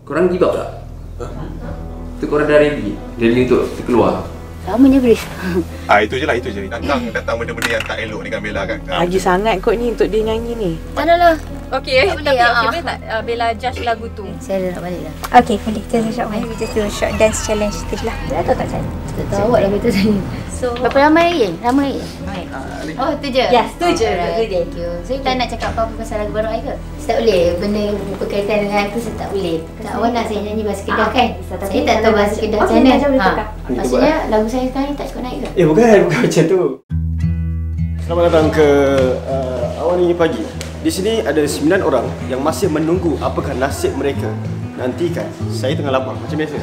Korang give up tak? Tu korang dah ready untuk keluar? Lamanya Grace. Itu je lah, itu je. Datang benda-benda yang tak elok dengan Bella kan. Lagi sangat kot ni untuk dia nyanyi ni. Tak nak lah. Okey, Tak tapi boleh, boleh tak Bella judge lagu tu? Saya nak balik lah. Okay, boleh. Just a short one. We just do a short dance challenge tu je lah. Dah tahu tak saya? Tak tahu awak lagu tu saya. So, Berapa ramai lagi? Ramai lagi? Oh, tu je? Yes, tu je. Alright, thank you. So, you tak nak cakap apa-apa pasal lagu baru saya ke? Saya tak boleh. Benda yang berkaitan dengan tu saya tak boleh. Tak, awak nak saya nyanyi bahasa Kedah kan? Saya tak tahu bahasa Kedah macam mana. Maksudnya lagu saya sekarang ni tak cukup naik ke? Bukan macam tu. Selamat datang ke Awan Ini Pagi. Di sini ada 9 orang yang masih menunggu apakah nasib mereka. Nantikan, saya tengah lapar macam biasa.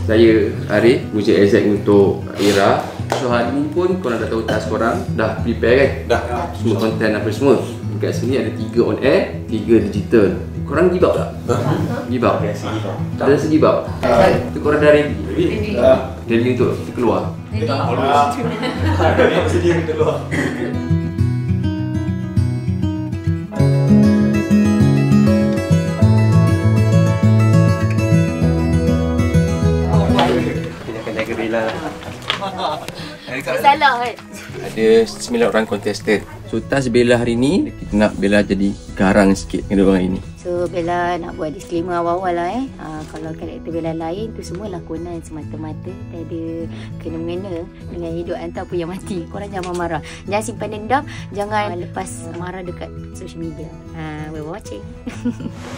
Saya Arif, muzik Exact untuk Ira. So hari ni pun korang dah tahu task korang. Dah prepare kan? Dah. Semua konten apa semua. Dekat sini ada 3 on air, 3 digital. Korang give up tak? Give up? Tak rasa give up? Tu korang dah ready? Ready untuk keluar? Sedia keluar. Salah kan? Ada 9 orang contestant. So task Bella hari ni, kita nak Bella jadi garang sikit dengan orang ini. So Bella nak buat disclaimer awal-awal lah kalau karakter Bella lain tu semua lakonan semata-mata. Tak ada kena-mengena dengan hidup ataupun yang mati. Korang jangan marah. Jangan simpan dendam. Jangan lepas marah dekat social media. We're watching.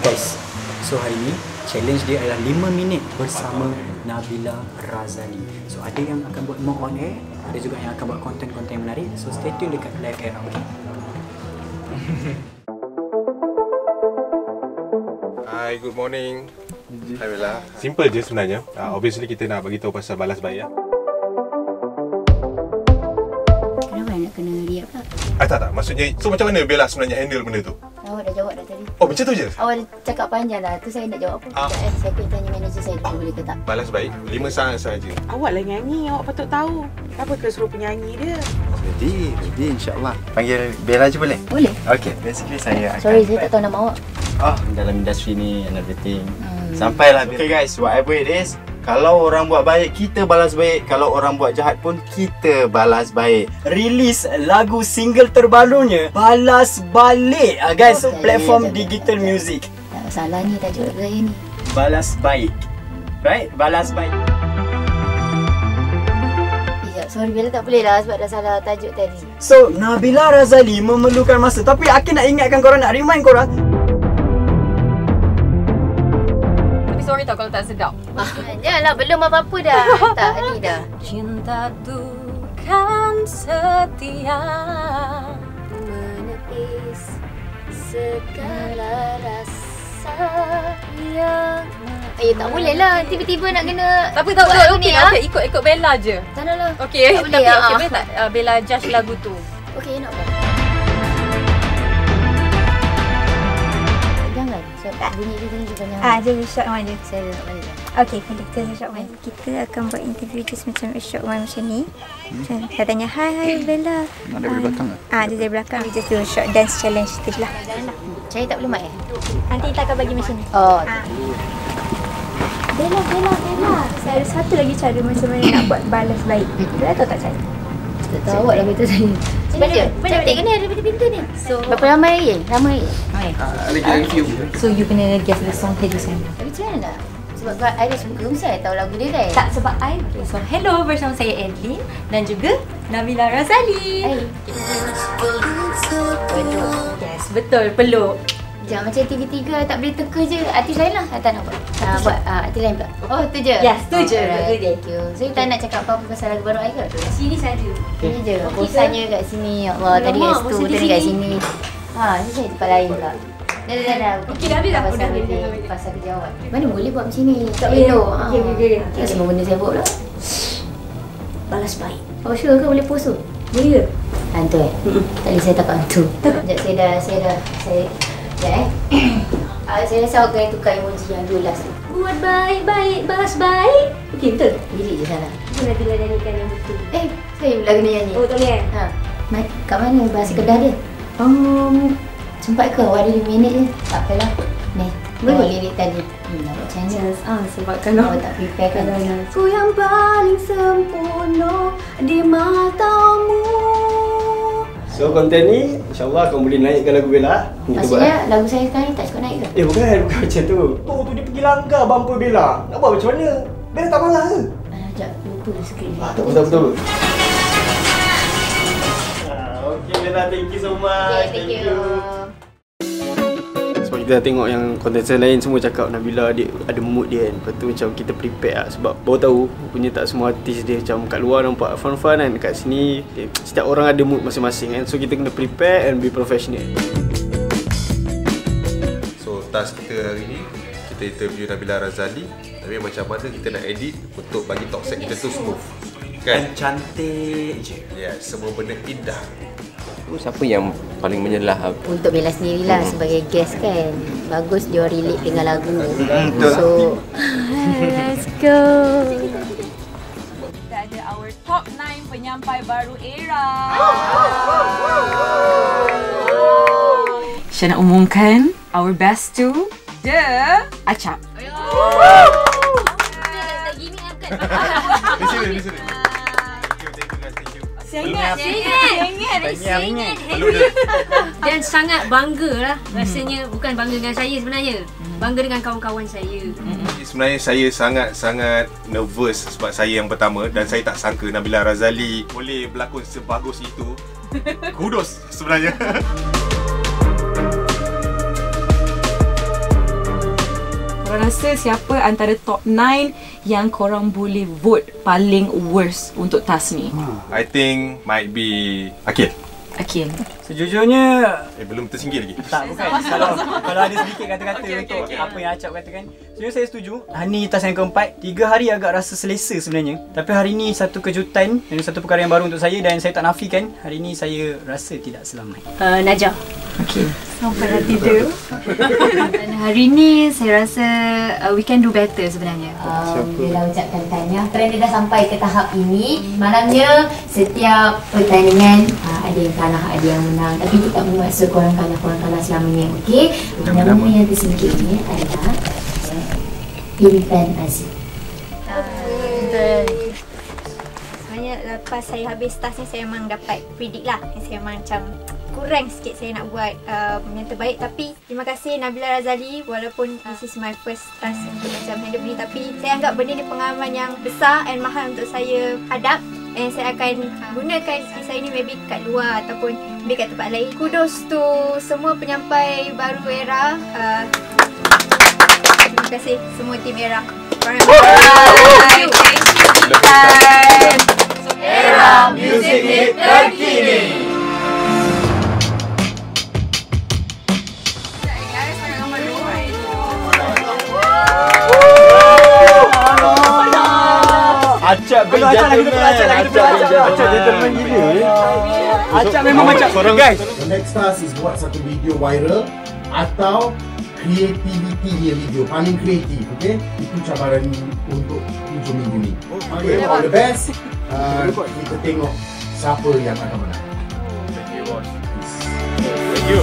Guys, so hari ni challenge dia adalah 5 minit bersama Nabila Razali. So ada yang akan buat more on air, ada juga yang akan buat konten-konten yang menarik. So stay tune dekat Live Era, okay? Hi, good morning. Hi Bella. Simple je sebenarnya. Obviously kita nak bagi tahu pasal balas baik ya. Kenapa nak kena riak pula? Tak. Maksudnya, so macam mana Bella sebenarnya handle benda tu? Awak dah jawab dah tadi. Oh, macam tu je? Awak dah cakap panjang dah. Tu saya nak jawab apa? Saya akan tanya manager saya dulu boleh ke tak? Balas baik, 5 saat sahaja. Awak lah nyanyi, awak patut tahu. Kenapa kena suruh penyanyi dia? Ready insyaAllah. Panggil Bella je boleh? Boleh. Okay, basically saya akan... Sorry, saya tak tahu nama awak. Dalam industri ni and everything. Sampailah. Okay guys, whatever it is, kalau orang buat baik, kita balas baik. Kalau orang buat jahat pun, kita balas baik. Release lagu single terbarunya, Balas Balik. Guys, platform digital music. Tak salah ni tajuk saya ni. Balas baik. Right? Balas baik. Sorry Bella, tak boleh lah sebab dah salah tajuk tadi. So, Nabila Razali memerlukan masa. Tapi Aki nak ingatkan korang, nak remind korang. Tapi sorry tau kalau tak sedap. Janganlah, belum apa-apa dah. Tak, ni dah. Cinta tu kan setia Menepis segala rasa yang... tak boleh lah. Tiba-tiba nak kena... Tapi tak boleh, okey, ikut Bella je. Tak nak lah. Okey, tak boleh, tapi boleh tak Bella judge lagu tu? Okey, nak buat. Jangan. Sebab bunyi dia tadi juga jangan. Just a short one je. Saya nak balik lah. Okay, boleh. Just a short one. Kita akan buat interview just macam a short one macam ni. Saya tanya, hi Bella. Nak dari belakang tak? Just dari belakang. We just do a short dance challenge tu je lah. Saya tak boleh mic Nanti kita akan bagi macam ni. Bella. Saya ada satu lagi cara macam mana nak buat balas baik. Dah tahu tak saya? Tak tahu awak lagu tu saya. Cantik kan ni ada pintu ni. So, berapa ramai lagi? Ramai lagi? Lagi few. So, you kena guess the song tadi saya. Tapi macam mana nak? Sebab I dah suka, saya tahu lagu dia kan? Tak, sebab I. Okay, so hello bersama saya Edlin dan juga Nabila Razali. Peluk. Yes, betul, peluk. Jangan macam tiga-tiga tak boleh teka je. Artis lain lah. Tak nak buat. Buat artis lain pula. Oh, tu je? Yes, tu je. Thank you. So, you tak nak cakap apa-apa pasal lagu baru I ke? Sini saja. Sini je. Bosannya kat sini. Ya Allah, tadi kat situ, tadi kat sini. Ni saya tempat lain pula. Dah. Okey, dah habis dah. Pasal kerja awak. Mana boleh buat macam ni? Tak boleh. Okey. Tak semua benda saya buat pula. Balas baik. Oh, sure ke boleh post tu? Boleh ke? Hantu Tak boleh, saya takut hantu. Sekejap, saya rasa awak kena tukar emoji yang dulu last tu. Buat baik-baik, balas baik. Okey, betul? Lirik je salah. Nabila nyanyikan yang betul. saya pula kena nyanyi. Oh, tak boleh? Kat mana bahasa Kedah dia? Sempat ke awak ada 5 minit je? Tak apalah. Ni, boleh lirik tadi. Macam mana? Sebab kalau awak tak prepare kan? Ku yang paling sempurna di matamu. So konten ni insyaAllah akan boleh naikkan lagu Bella. Maksudnya lagu saya sekarang ni tak cukup naik ke? Bukan macam tu. Tu dia pergi langgar bumper Bella. Nak buat macam mana? Bella tak marah ke? Sekejap, lupa skrip dia. Tak betul-betul. Okay Bella, thank you so much. Thank you. Sebab kita tengok yang kontestan lain semua cakap Nabila dia ada mood dia kan. Lepas tu macam kita prepare lah. Sebab baru tahu punya tak semua artis dia macam kat luar nampak fun-fun kan. Kat sini setiap orang ada mood masing-masing kan. So kita kena prepare and be professional. So task kita hari ni, kita interview Nabila Razali. Tapi macam mana kita nak edit untuk bagi talk set kita tu smooth kan? Cantik je. Ya, semua benda indah. Siapa yang paling menyelah? Untuk Bella sendirilah sebagai guest kan. Bagus dia relate dengan lagu. So let's go. Kita ada our top 9 penyampai baru era. Saya nak umumkan our best two, the Acap. Di sini. Sengit. Dan sangat bangga lah. Rasanya bukan bangga dengan saya sebenarnya. Bangga dengan kawan-kawan saya. Sebenarnya saya sangat nervous sebab saya yang pertama dan saya tak sangka Nabila Razali boleh berlakon sebagus itu. Kudos sebenarnya. Korang rasa siapa antara top 9 yang korang boleh vote paling worst untuk task ni? I think might be Akil. Sejujurnya belum tersingkir lagi. tak, bukan. Kalau ada sedikit kata-kata untuk apa yang Acap katakan, sejujurnya saya setuju. Hari ni task yang keempat, 3 hari agak rasa selesa sebenarnya. Tapi hari ni satu kejutan dan satu perkara yang baru untuk saya dan saya tak nafikan, hari ni saya rasa tidak selamat. Najah. Sampai dah tidur. Dan hari ni saya rasa we can do better sebenarnya. Bella ucapkan tahniah kerana dah sampai ke tahap ini. Malamnya setiap pertandingan ada yang kalah, ada yang menang. Tapi kita tak bermaksud korang kalah selamanya. Okey? Nama yang tersingkir ni adalah Intan Aziz. Sebenarnya lepas saya habis task ni saya memang dapat predict lah. Saya memang macam kurang sikit saya nak buat yang terbaik. Tapi terima kasih Nabila Razali, walaupun this is my first task untuk macam handle benda, tapi saya anggap benda ni pengalaman yang besar and mahal untuk saya hadap. And saya akan gunakan skill saya ni maybe kat luar ataupun maybe kat tempat lain. Kudos to semua penyampai baru era. Terima kasih semua tim era. Era Music Hit terkini. Acap bin gentleman. Acap gentleman gila. Acap memang macam guys. The next task is buat satu video viral atau creativity dia video paling kreatif, okey? Itu cabaran untuk 7 minggu ni. Okay, all the best. Kita tengok siapa yang akan menang. Thank you.